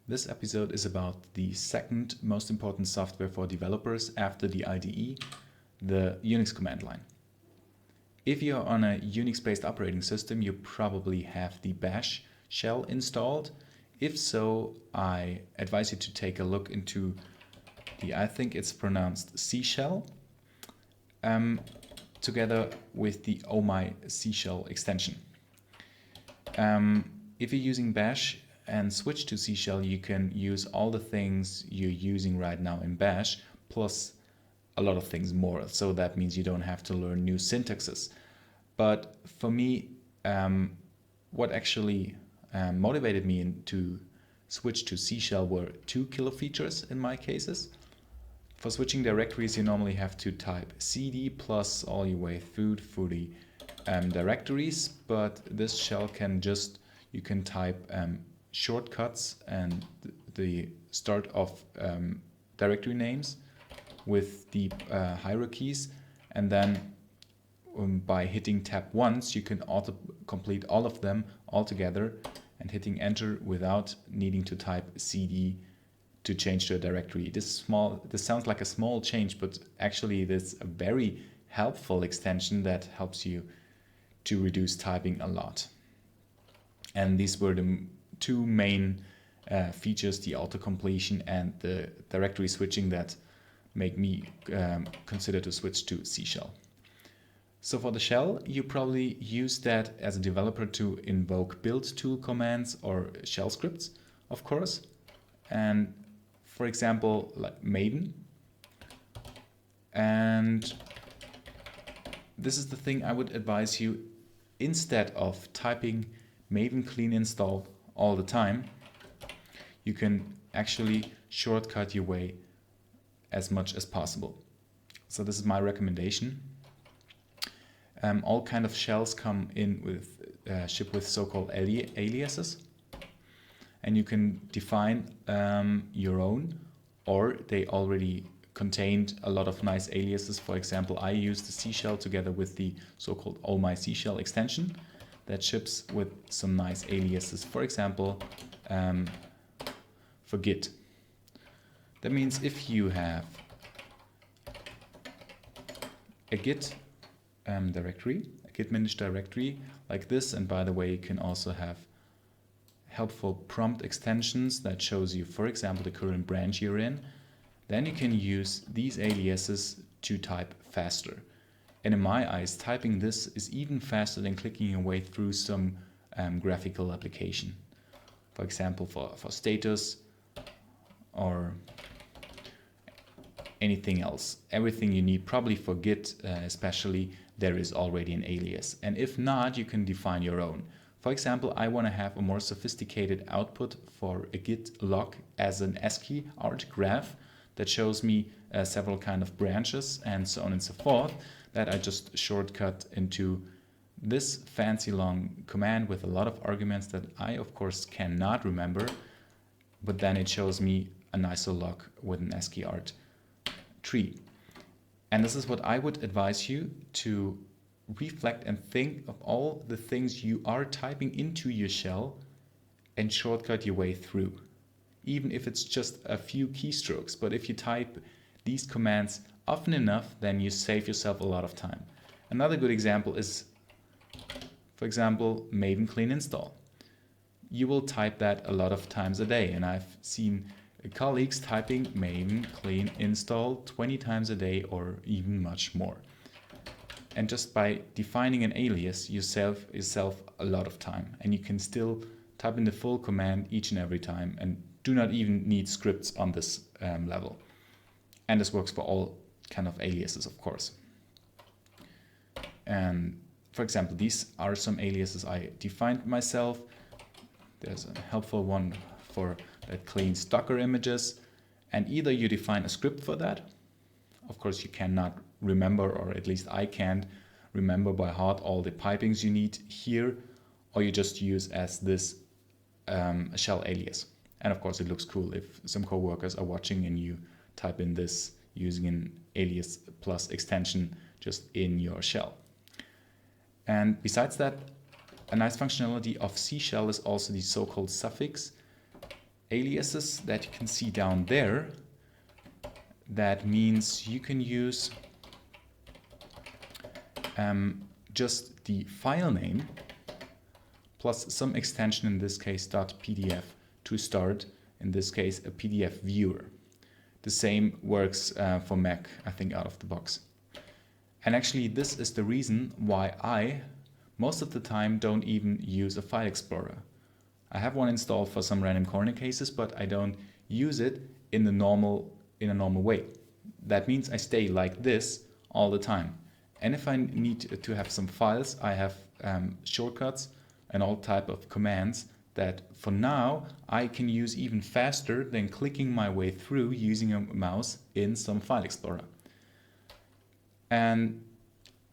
This episode is about the second most important software for developers after the IDE, the Unix command line. If you're on a Unix-based operating system, you probably have the bash shell installed. If so, I advise you to take a look into the, I think it's pronounced C shell, together with the Oh My C shell extension. If you're using bash and switch to C shell, you can use all the things you're using right now in bash, plus a lot of things more. So that means you don't have to learn new syntaxes. But for me, what actually motivated me to switch to C shell were two killer features in my cases. For switching directories, you normally have to type cd plus all your way through the directories, but this shell can you can type shortcuts and the start of directory names with the hierarchies, and then by hitting tab once you can auto-complete all of them all together and hitting enter without needing to type cd to change to a directory. This sounds like a small change, but actually this is a very helpful extension that helps you to reduce typing a lot. And these were the two main features, the auto-completion and the directory switching, that make me consider to switch to C shell. So for the shell, you probably use that as a developer to invoke build tool commands or shell scripts, of course. And for example, like Maven. And this is the thing I would advise you, instead of typing Maven clean install all the time, you can actually shortcut your way as much as possible. So this is my recommendation. All kind of shells come in with ship with so-called aliases, and you can define your own, or they already contained a lot of nice aliases. For example, I use the C shell together with the so-called Oh My C shell extension that ships with some nice aliases. For example, for Git. That means if you have a Git directory, a Git managed directory like this, and by the way, you can also have helpful prompt extensions that shows you, for example, the current branch you're in, then you can use these aliases to type faster. And in my eyes, typing this is even faster than clicking your way through some graphical application. For example, for status or anything else. Everything you need, probably for Git especially, there is already an alias. And if not, you can define your own. For example, I want to have a more sophisticated output for a Git log as an ASCII art graph that shows me several kind of branches and so on and so forth, that I just shortcut into this fancy long command with a lot of arguments that I of course cannot remember, but then it shows me a nicer log with an ASCII art tree. And this is what I would advise you to reflect and think of, all the things you are typing into your shell and shortcut your way through. Even if it's just a few keystrokes, but if you type these commands often enough, then you save yourself a lot of time. Another good example is, for example, Maven clean install. You will type that a lot of times a day, and I've seen colleagues typing Maven clean install 20 times a day or even much more. And just by defining an alias, you save yourself a lot of time, and you can still type in the full command each and every time and do not even need scripts on this level. And this works for all kind of aliases, of course. And for example, these are some aliases I defined myself. There's a helpful one for that cleans Docker images, and either you define a script for that. Of course, you cannot remember, or at least I can't remember by heart all the pipings you need here, or you just use as this shell alias. And of course, it looks cool if some coworkers are watching and you type in this using an alias plus extension just in your shell. And besides that, a nice functionality of C shell is also the so-called suffix aliases that you can see down there. That means you can use just the file name plus some extension, in this case .pdf, to start, in this case, a PDF viewer. The same works for Mac, I think, out of the box. And actually, this is the reason why I, most of the time, don't even use a file explorer. I have one installed for some random corner cases, but I don't use it in a normal way. That means I stay like this all the time. And if I need to have some files, I have shortcuts and all type of commands that for now I can use even faster than clicking my way through using a mouse in some file explorer. And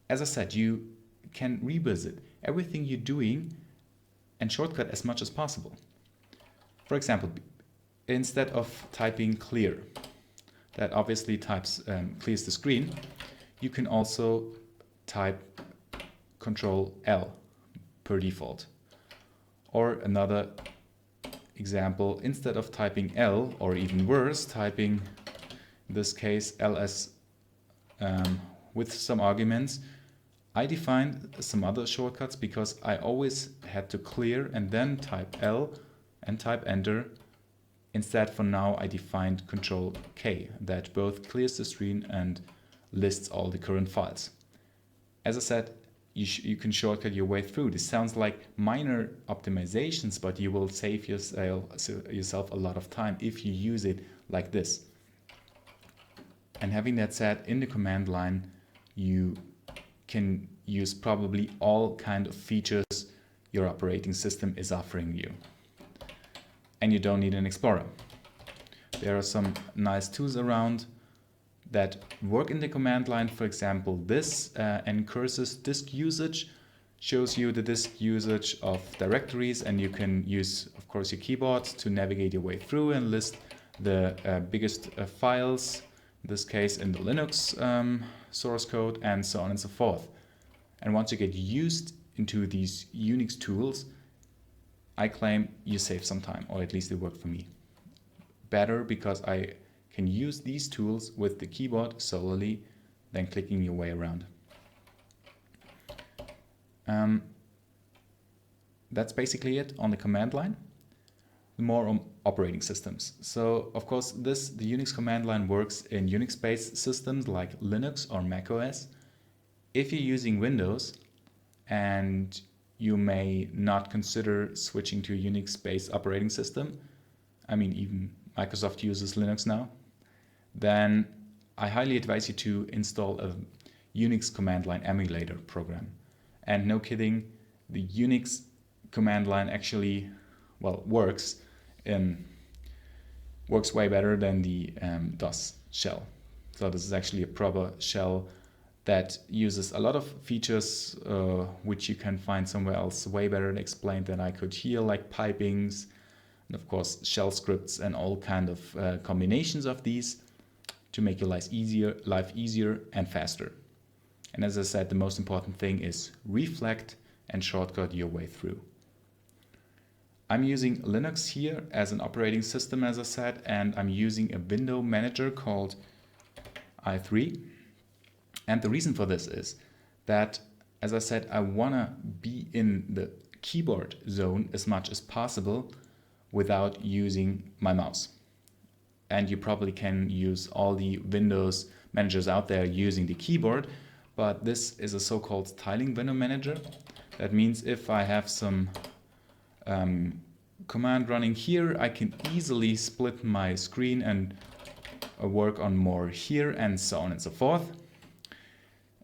as I said, you can revisit everything you're doing and shortcut as much as possible. For example, instead of typing clear, that obviously clears the screen, you can also type Control L per default. Or another example, instead of typing L, or even worse, typing, in this case, ls with some arguments, I defined some other shortcuts because I always had to clear and then type L and type enter. Instead, for now, I defined Control K, that both clears the screen and lists all the current files. As I said, you can shortcut your way through. This sounds like minor optimizations, but you will save yourself a lot of time if you use it like this. And having that said, in the command line, you can use probably all kind of features your operating system is offering you. And you don't need an explorer. There are some nice tools around that work in the command line. For example, this encurses disk usage, shows you the disk usage of directories, and you can use, of course, your keyboard to navigate your way through and list the biggest files, in this case in the Linux source code, and so on and so forth. And once you get used into these Unix tools, I claim you save some time, or at least it worked for me. Better because I can use these tools with the keyboard solely than clicking your way around. That's basically it on the command line. More on operating systems. So of course the Unix command line works in Unix-based systems like Linux or Mac OS. If you're using Windows and you may not consider switching to a Unix-based operating system, I mean even Microsoft uses Linux now, then I highly advise you to install a Unix command line emulator program. And no kidding, the Unix command line actually, well, works way better than the DOS shell. So this is actually a proper shell that uses a lot of features which you can find somewhere else way better explained than I could here, like pipings, and of course shell scripts and all kind of combinations of these to make your life easier and faster. And as I said, the most important thing is reflect and shortcut your way through. I'm using Linux here as an operating system, as I said, and I'm using a window manager called i3. And the reason for this is that, as I said, I want to be in the keyboard zone as much as possible without using my mouse. And you probably can use all the Windows managers out there using the keyboard, but this is a so-called tiling window manager. That means if I have some command running here, I can easily split my screen and work on more here, and so on and so forth,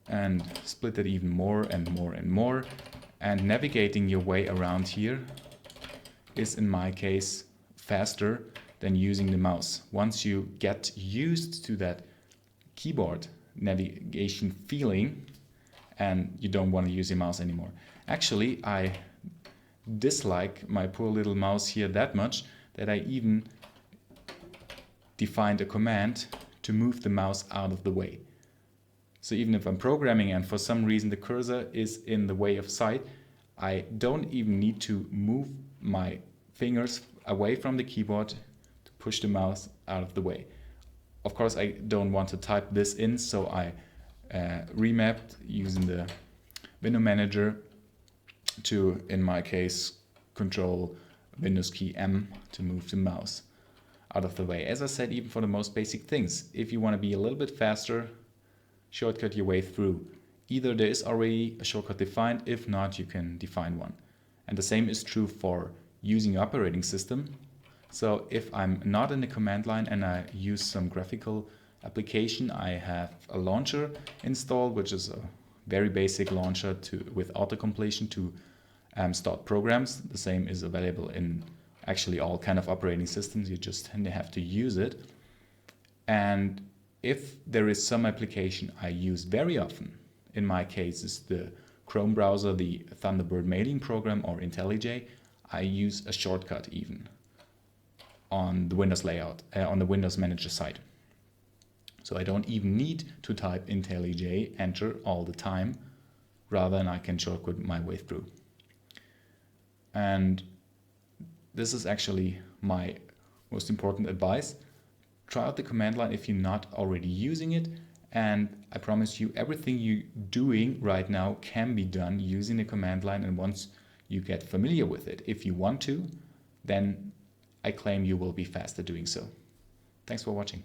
and split it even more and more and more. And navigating your way around here is, in my case, faster than using the mouse. Once you get used to that keyboard navigation feeling and you don't want to use your mouse anymore. Actually, I dislike my poor little mouse here that much that I even defined a command to move the mouse out of the way. So even if I'm programming and for some reason the cursor is in the way of sight, I don't even need to move my fingers away from the keyboard push the mouse out of the way. Of course, I don't want to type this in, so I remapped using the window manager to, in my case, control Windows key M to move the mouse out of the way. As I said, even for the most basic things, if you want to be a little bit faster, shortcut your way through. Either there is already a shortcut defined, if not, you can define one. And the same is true for using your operating system. So if I'm not in the command line and I use some graphical application, I have a launcher installed, which is a very basic launcher with autocompletion to start programs. The same is available in actually all kind of operating systems. You just have to use it. And if there is some application I use very often, in my case is the Chrome browser, the Thunderbird mailing program, or IntelliJ, I use a shortcut even on the Windows layout, on the Windows Manager side. So I don't even need to type IntelliJ enter all the time, rather than I can shortcut my way through. And this is actually my most important advice. Try out the command line if you're not already using it, and I promise you everything you're doing right now can be done using the command line, and once you get familiar with it, if you want to, then I claim you will be faster doing so. Thanks for watching.